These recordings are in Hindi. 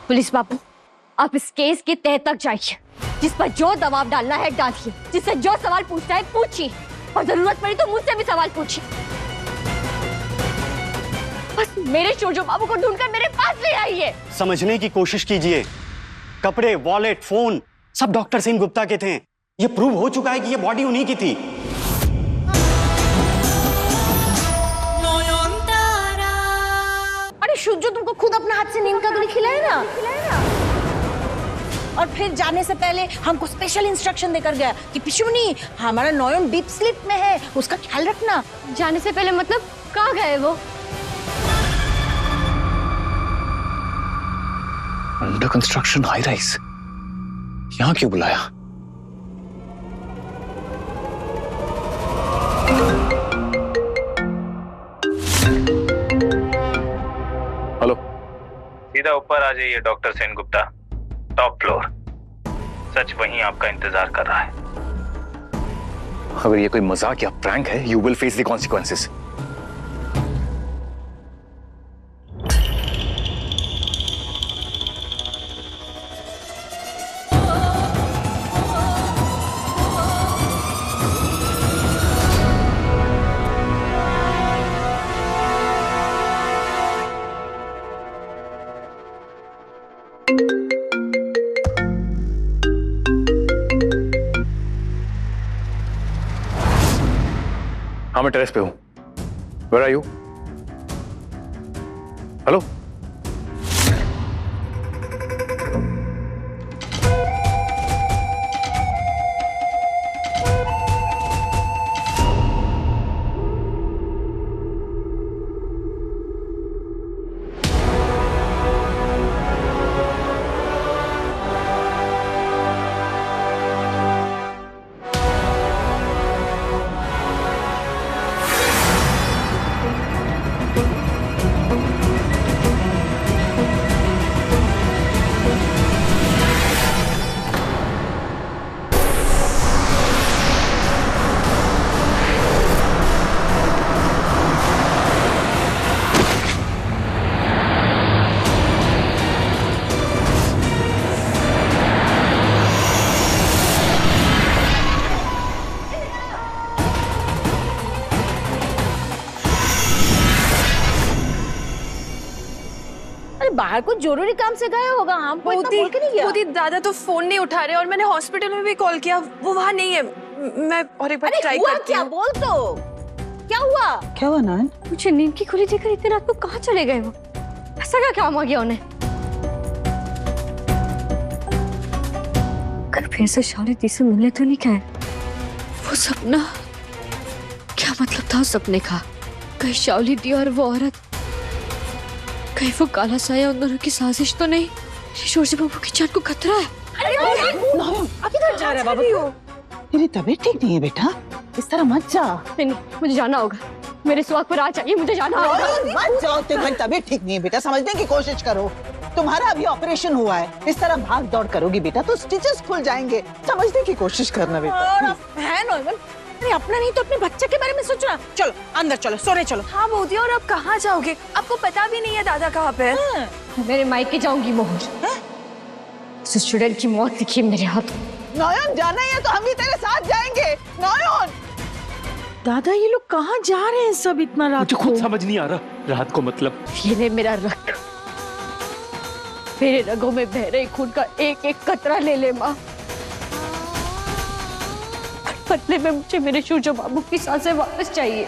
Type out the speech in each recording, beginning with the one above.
पुलिस बाबू, आप इस केस के तह तक जाइए। जिस पर जो दबाव डालना है डालिए, जिससे जो सवाल पूछना है पूछिए, और जरूरत पड़ी तो मुझसे भी सवाल पूछिए। बस मेरे शोरजो बाबू को ढूंढकर मेरे पास ले आइए। समझने की कोशिश कीजिए। कपड़े, वॉलेट, फोन सब डॉक्टर सेन गुप्ता के थे। ये प्रूव हो चुका है कि ये बॉडी उन्हीं की थी। अरे शुद्ध तुमको खुद अपने हाथ से नीम का गोली खिलाया ना, और फिर जाने से पहले हमको स्पेशल इंस्ट्रक्शन देकर गया कि पिशुमनी, हमारा नॉयन डीप स्लीप में है, उसका ख्याल रखना। जाने से पहले मतलब कहाँ गए वो? अंडर कंस्ट्रक्शन हाई राइज, यहाँ क्यों बुलाया? हेलो, सीधा ऊपर आ जाइए doctor Sen Gupta, top floor. सच वहीं आपका इंतजार कर रहा है। अगर ये कोई मजाक या प्रैंक है, you will face the consequences. हाँ, मैं टेरेस पे हूं। Where are you? हेलो? बाहर कुछ जरूरी काम से गया होगा, हमको इतना बोल के नहीं गया। मोदी दादा तो फोन नहीं उठा रहे और मैंने हॉस्पिटल में भी कॉल किया, वो वहाँ नहीं है। मैं और एक बार ट्राई करती हूँ। बोल तो क्या हुआ? क्या हुआ नयन? मुझे नींद की गोली देकर इतनी रात को कहाँ चले गए वो? ऐसा क्या काम आ गया उन्हें? कल फिर से शालिनी से मिलने तो नहीं गए? वो सपना, क्या मतलब था उस सपने का? कहीं शालिनी और वो औरत, कहीं वो काला साया उन दोनों की साजिश तो नहीं? शोरजी बाबू की जान को खतरा है। अब किधर जा रहा है बाबू? तेरी तबीयत ठीक नहीं है बेटा, इस तरह मत जा। नहीं, मुझे जाना होगा। मेरे सुहाग पर आ चाहिए, मुझे जाना होगा। मत जाओ, तुम्हारी तबीयत ठीक नहीं है बेटा, समझने की कोशिश करो। तुम्हारा अभी ऑपरेशन हुआ है, इस तरह भाग दौड़ करोगी बेटा तो स्टिचेस खुल जाएंगे। समझने की कोशिश करना बेटा। है नॉर्मल, अरे अपना नहीं तो अपने बच्चे के बारे में सोचना। चलो अंदर चलो, सोने चलो। हाँ मोदी, और अब कहाँ जाओगे? आपको पता भी नहीं है दादा कहाँ पे है। मेरे मायके जाऊंगी मोहर। स्टूडेंट की मौत लिखी मेरे हाथ। नयन, जाना ही है तो हम भी तेरे साथ जाएंगे। नयन, दादा ये लोग कहाँ जा रहे हैं सब इतना रात मुझे को? खुद समझ नहीं आ रहा रात को मतलब। ये ले मेरा रक्त, मेरे रगों में बह रहे खून का एक एक कतरा ले ले माँ। बदले में मुझे मेरे शोरजो बाबू की सांसें वापस चाहिए।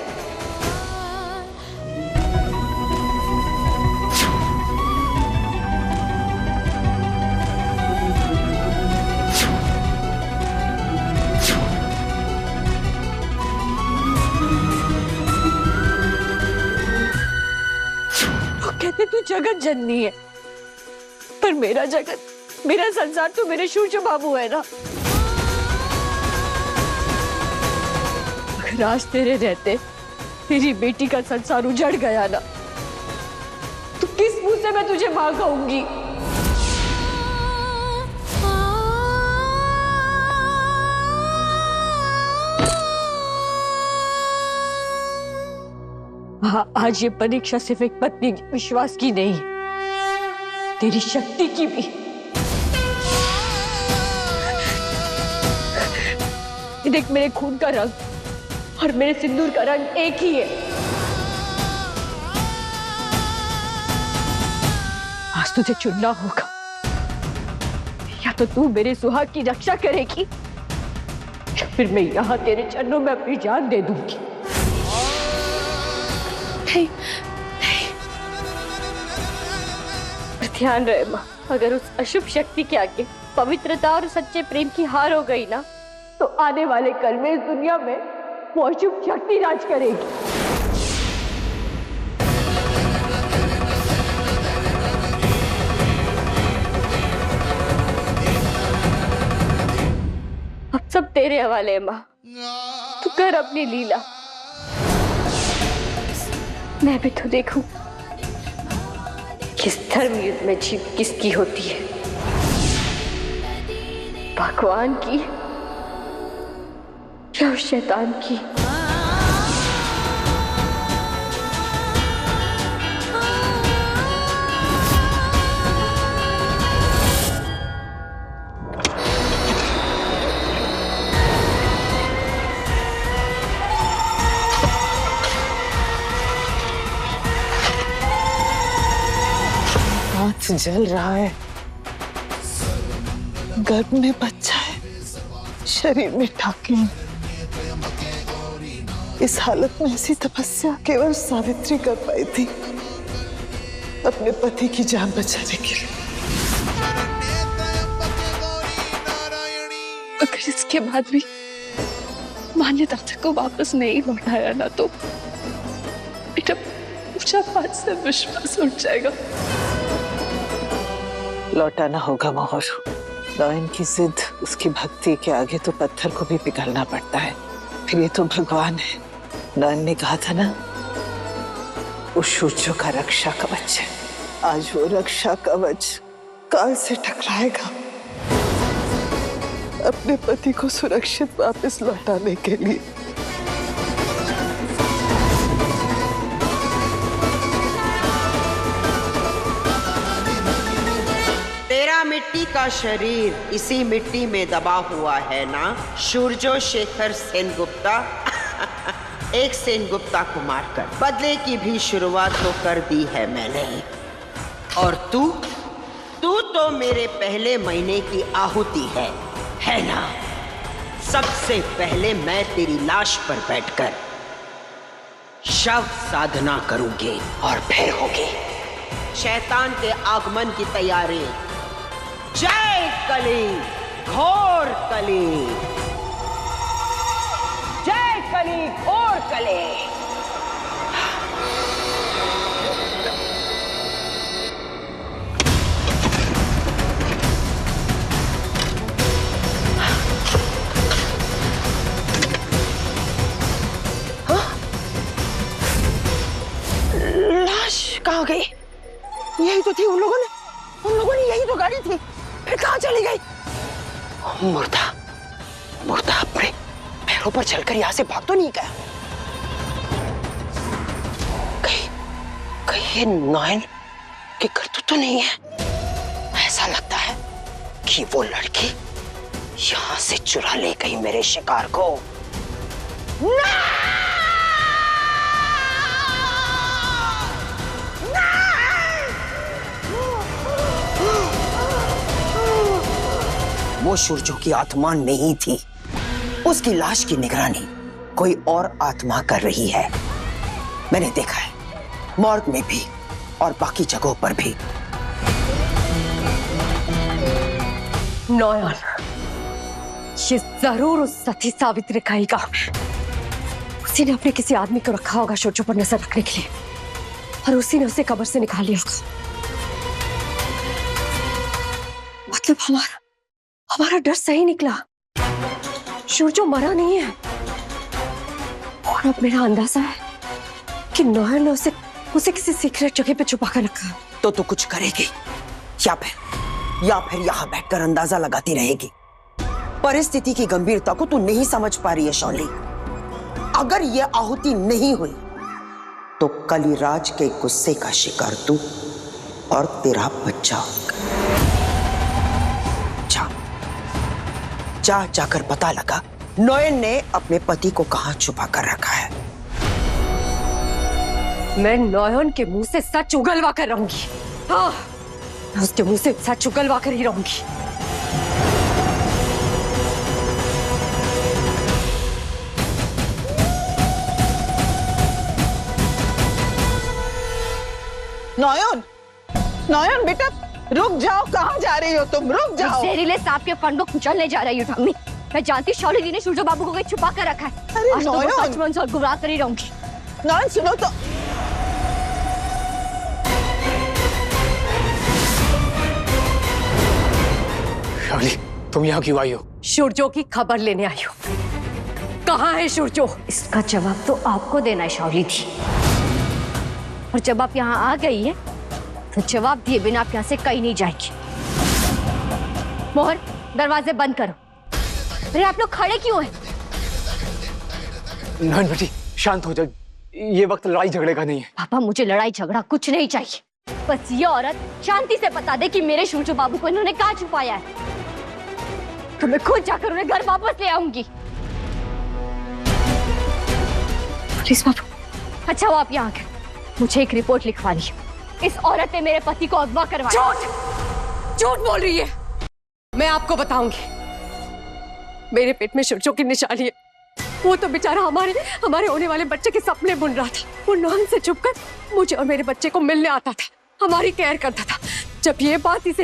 वो कहते तू जगत जननी है, पर मेरा जगत, मेरा संसार तो मेरे शोरजो बाबू है ना। आज तेरे रहते तेरी बेटी का संसार उजड़ गया ना, तो किस मुंह से मैं तुझे मां कहूंगी? आज ये परीक्षा सिर्फ एक पत्नी के विश्वास की नहीं, तेरी शक्ति की भी। देख, मेरे खून का रंग और मेरे सिंदूर का रंग एक ही है। आज तुझे चुनना होगा, या तो तू मेरे सुहाग की रक्षा करेगी या फिर मैं यहाँ तेरे चरणों में अपनी जान दे दूंगी। नहीं, नहीं। ध्यान रहे माँ, अगर उस अशुभ शक्ति के आगे पवित्रता और सच्चे प्रेम की हार हो गई ना, तो आने वाले कल में इस दुनिया में वो अशुभ शक्ति राज करेगी। अब सब तेरे हवाले है माँ, तू कर अपनी लीला। मैं भी तो देखूं किस धर्म युद्ध में जीत किसकी होती है, भगवान की या उस शैतान की। हाथ जल रहा है, गर्भ में बच्चा है, शरीर में टाके हैं। इस हालत में ऐसी तपस्या केवल सावित्री कर पाई थी अपने पति की जान बचाने के लिए। अगर इसके बाद भी माँ ने दादा को वापस नहीं लौटाया ना, तो बेटा पूजा पाठ से विश्वास उठ जाएगा। लौटाना होगा मोहर। नयन की जिद, उसकी भक्ति के आगे तो पत्थर को भी पिघलना पड़ता है। फिर ये तो भगवान है। नयन ने कहा था ना, उस सूर्य का रक्षा कवच है। आज वो रक्षा कवच काल से टकराएगा अपने पति को सुरक्षित वापस लौटाने के लिए। तेरा मिट्टी का शरीर इसी मिट्टी में दबा हुआ है ना, सूर्यो शेखर सेनगुप्ता। एक सेनगुप्ता को मारकर बदले की भी शुरुआत तो कर दी है मैंने। और तू तो मेरे पहले महीने की आहुति है ना। सबसे पहले मैं तेरी लाश पर बैठकर शव साधना करूंगी और फिर होगी शैतान के आगमन की तैयारी। जय कली, घोर कली, जय कली, घोर कली। लाश कहाँ गई? यही तो थी, उन लोगों ने यही तो गाड़ी थी, फिर कहाँ चली गई? मुर्दा अपने पैरों पर चलकर यहाँ से भाग तो नहीं गया? कहीं ये नयन की करतूत तो नहीं है? ऐसा लगता है कि वो लड़की यहाँ से चुरा ले गई मेरे शिकार को। वो सूर्यों की आत्मा नहीं थी, उसकी लाश की निगरानी कोई और आत्मा कर रही है। मैंने देखा है, मॉर्ग में भी और बाकी जगहों पर भी। नयन, ये जरूर उस सती सावित्री का ही काम है। उसी ने अपने किसी आदमी को रखा होगा सूर्यों पर नजर रखने के लिए, और उसी ने उसे कब्र से निकाल लिया होगा। मतलब हमारा डर सही निकला, सूर्य मरा नहीं है। और अब मेरा अंदाजा है कि नयन ने उसे किसी सीक्रेट जगह पे छुपा कर रखा। तो तू कुछ करेगी या फिर यहाँ बैठकर अंदाजा लगाती रहेगी? परिस्थिति की गंभीरता को तू नहीं समझ पा रही है शौली। अगर यह आहुति नहीं हुई तो कलिराज के गुस्से का शिकार तू और तेरा बच्चा होगा। जा जा जाकर पता लगा नोएन ने अपने पति को कहां छुपा कर रखा है। मैं नोयन के मुंह से सच उगलवा कर रहूंगी। हाँ, मैं उसके मुंह से सच उगलवा कर ही रहूंगी। नोयन, नोयन बेटा रुक जाओ, कहाँ जा रही हो तुम? रुक जाओ। जहरीले सांप के फन को कुचलने जा रही हूँ ठाम्मी। मैं जानती शौली दी ने सूरज बाबू को कहीं छुपा कर रखा है। अरे आज तो मैं नोयन। सच मन से गुमराह कर ही रहूंगी। नोयन सुनो तो। शावली, तुम यहाँ क्यों आई हो? सूरजो की खबर लेने आई हूँ। कहाँ है सूरजो? इसका जवाब तो आपको देना है शौली दी। और जब आप यहाँ आ गई है तो जवाब दिए बिना आप यहाँ से कहीं नहीं जाएगी। मोहर, दरवाजे बंद करो। अरे आप लोग खड़े क्यों हैं? नयन बेटी शांत हो जा, ये वक्त लड़ाई झगड़े का नहीं है। पापा, मुझे लड़ाई झगड़ा कुछ नहीं चाहिए। बस ये औरत शांति से बता दे कि मेरे सूरजो बाबू को इन्होंने कहाँ छुपाया है, तो मैं खुद जाकर उन्हें घर वापस ले आऊंगी। पुलिस बाबू। अच्छा वो आप यहाँ आकर मुझे एक रिपोर्ट लिखवा दी। इस औरत ने मेरे पति को अगवा करवाया। झूठ बोल रही है। मैं आपको बताऊंगी। मेरे पेट में सूरजो की निशानी है। वो तो बेचारा हमारे होने वाले बच्चे के सपने बुन रहा था। वो नॉन से छुपकर मुझे और मेरे बच्चे को मिलने आता था, हमारी केयर करता था। जब ये बात इस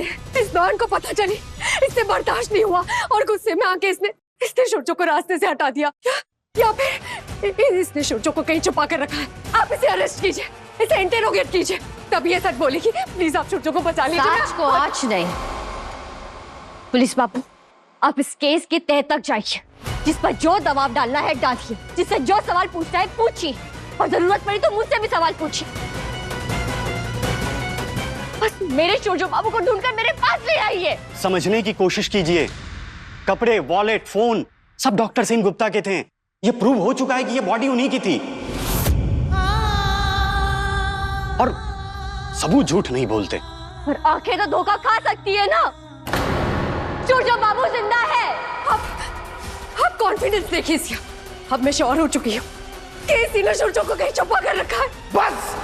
नॉन को पता चली, इससे बर्दाश्त नहीं हुआ और गुस्से में आके इसने सूरजो को रास्ते से हटा दिया, या फिर इसने सूरजो को कहीं छुपा कर रखा है। आप इसे अरेस्ट कीजिए, इसे इंटेरोगेट कीजिए, तब ये सच बोलेगी। प्लीज आप सूरजो को बचा लीजिए। सच को आज नहीं। पुलिस बाबू, आप इस केस की तह तक जाइए। जिस पर जो दबाव डालना है डालिए, जिससे जो सवाल पूछना है पूछिए, और जरूरत पड़ी तो मुझसे भी सवाल पूछिए। बस मेरे सूरजो बाबू को ढूंढकर मेरे पास ले आइए। समझने की कोशिश कीजिए। कपड़े, वॉलेट, फोन सब डॉक्टर सेन गुप्ता के थे। ये प्रूव हो चुका है कि ये बॉडी उन्हीं की थी। और सबूत झूठ नहीं बोलते। पर आंखें तो धोखा खा सकती है ना। सूरजो बाबू जिंदा है। अब कॉन्फिडेंस देखिए इसका। अब मैं श्योर हो चुकी हूँ कि इसी ने सूरजो को कहीं छुपा कर रखा है। बस